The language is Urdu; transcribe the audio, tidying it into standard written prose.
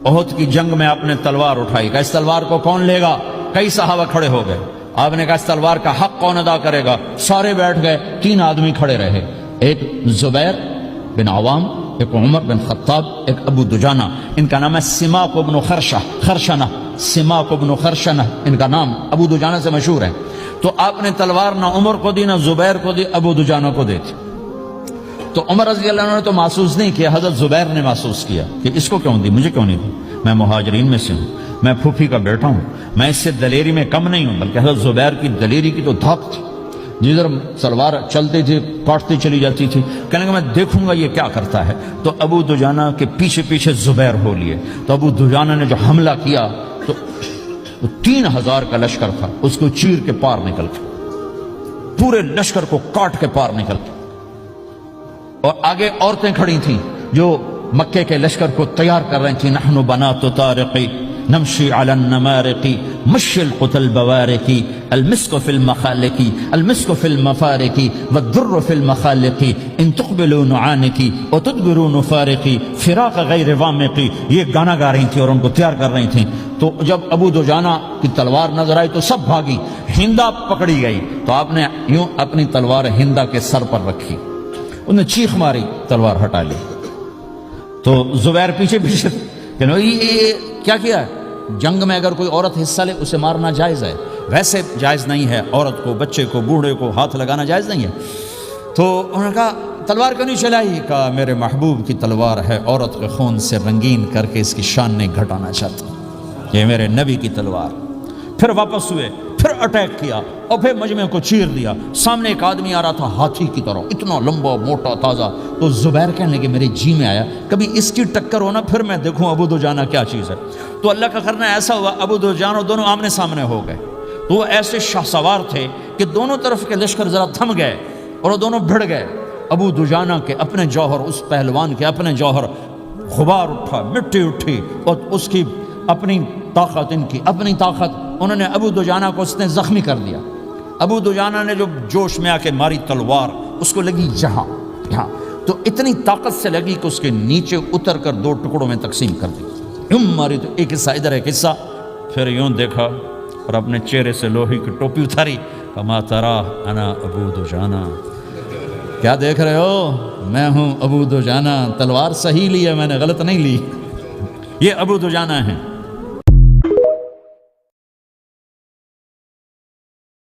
احد کی جنگ میں آپ نے تلوار اٹھائی، کہا اس تلوار کو کون لے گا؟ کئی صحابہ کھڑے ہو گئے. آپ نے کہا اس تلوار کا حق کون ادا کرے گا؟ سارے بیٹھ گئے. 3 آدمی کھڑے رہے، ایک زبیر بن عوام، ایک عمر بن خطاب، ایک ابو دجانہ. ان کا نام ہے سماک بن خرشنہ، سماک بن خرشنہ ان کا نام ابو دجانہ سے مشہور ہے. تو آپ نے تلوار نہ عمر کو دی، نہ زبیر کو دی، ابو دجانہ کو دی تھی. تو عمر رضی اللہ عنہ نے تو محسوس نہیں کیا، حضرت زبیر نے محسوس کیا کہ اس کو کیوں دی، مجھے کیوں نہیں دی؟ میں مہاجرین میں سے ہوں، میں پھوپھی کا بیٹا ہوں، میں اس سے دلیری میں کم نہیں ہوں. بلکہ حضرت زبیر کی دلیری کی تو دھاک تھی، جدھر سلوار چلتی تھی کاٹتی چلی جاتی تھی. کہنے کہ میں دیکھوں گا یہ کیا کرتا ہے. تو ابو دجانہ کے پیچھے پیچھے زبیر ہو لیے. تو ابو دجانہ نے جو حملہ کیا تو 3000 کا لشکر تھا، اس کو چیر کے پار نکل گیا، پورے لشکر کو کاٹ کے پار نکل گیا. اور آگے عورتیں کھڑی تھیں جو مکے کے لشکر کو تیار کر رہی تھیں. نحن بنات طارق نمشي على النمارق مشي القتل بوارق المسك في المخالق المسك في المفارق والدر في المخالق ان تقبلوا نعانق وتدبروا نفارق فراق غیر وامق. یہ گانا گا رہی تھیں اور ان کو تیار کر رہی تھیں. تو جب ابو دجانہ کی تلوار نظر آئی تو سب بھاگی، ہندا پکڑی گئی. تو آپ نے یوں اپنی تلوار ہندا کے سر پر رکھی، انہوں نے چیخ ماری، تلوار ہٹا لی. تو زبیر پیچھے پیچھے کہ یہ کیا کیا ہے؟ جنگ میں اگر کوئی عورت حصہ لے اسے مارنا جائز ہے، ویسے جائز نہیں ہے عورت کو، بچے کو، بوڑھے کو ہاتھ لگانا جائز نہیں ہے. تو انہوں نے کہا تلوار کیوں نہیں چلائی؟ کہا میرے محبوب کی تلوار ہے، عورت کے خون سے رنگین کر کے اس کی شان نہیں گھٹانا چاہتا، یہ میرے نبی کی تلوار. پھر واپس ہوئے، پھر اٹیک کیا اور پھر مجمع کو چیر دیا. سامنے ایک آدمی آ رہا تھا ہاتھی کی طرح، اتنا لمبا موٹا تازہ. تو زبیر کہنے لگے میرے جی میں آیا کبھی اس کی ٹکر ہونا، پھر میں دیکھوں ابو دجانہ کیا چیز ہے. تو اللہ کا کرنا ایسا ہوا ابو دجانہ دونوں آمنے سامنے ہو گئے. تو وہ ایسے شاہ سوار تھے کہ دونوں طرف کے لشکر ذرا تھم گئے اور وہ دونوں بھڑ گئے. ابو دجانہ کے اپنے جوہر، اس پہلوان کے اپنے جوہر، غبار اٹھا، مٹی اٹھی، اور اس کی اپنی طاقت، ان کی اپنی طاقت. انہوں نے ابو دجانہ کو اس نے زخمی کر دیا. ابو دجانہ نے جو جوش میں آ کے ماری تلوار، اس کو لگی یہاں، تو اتنی طاقت سے لگی کہ اس کے نیچے اتر کر 2 ٹکڑوں میں تقسیم کر دی. یوں ماری تو ایک حصہ ادھر، ایک حصہ. پھر یوں دیکھا اور اپنے چہرے سے لوہے کی ٹوپی اتاری. کما ترا انا ابو دجانہ، کیا دیکھ رہے ہو؟ میں ہوں ابو دجانہ، تلوار صحیح لی ہے میں نے، غلط نہیں لی. یہ ابو دجانہ ہیں.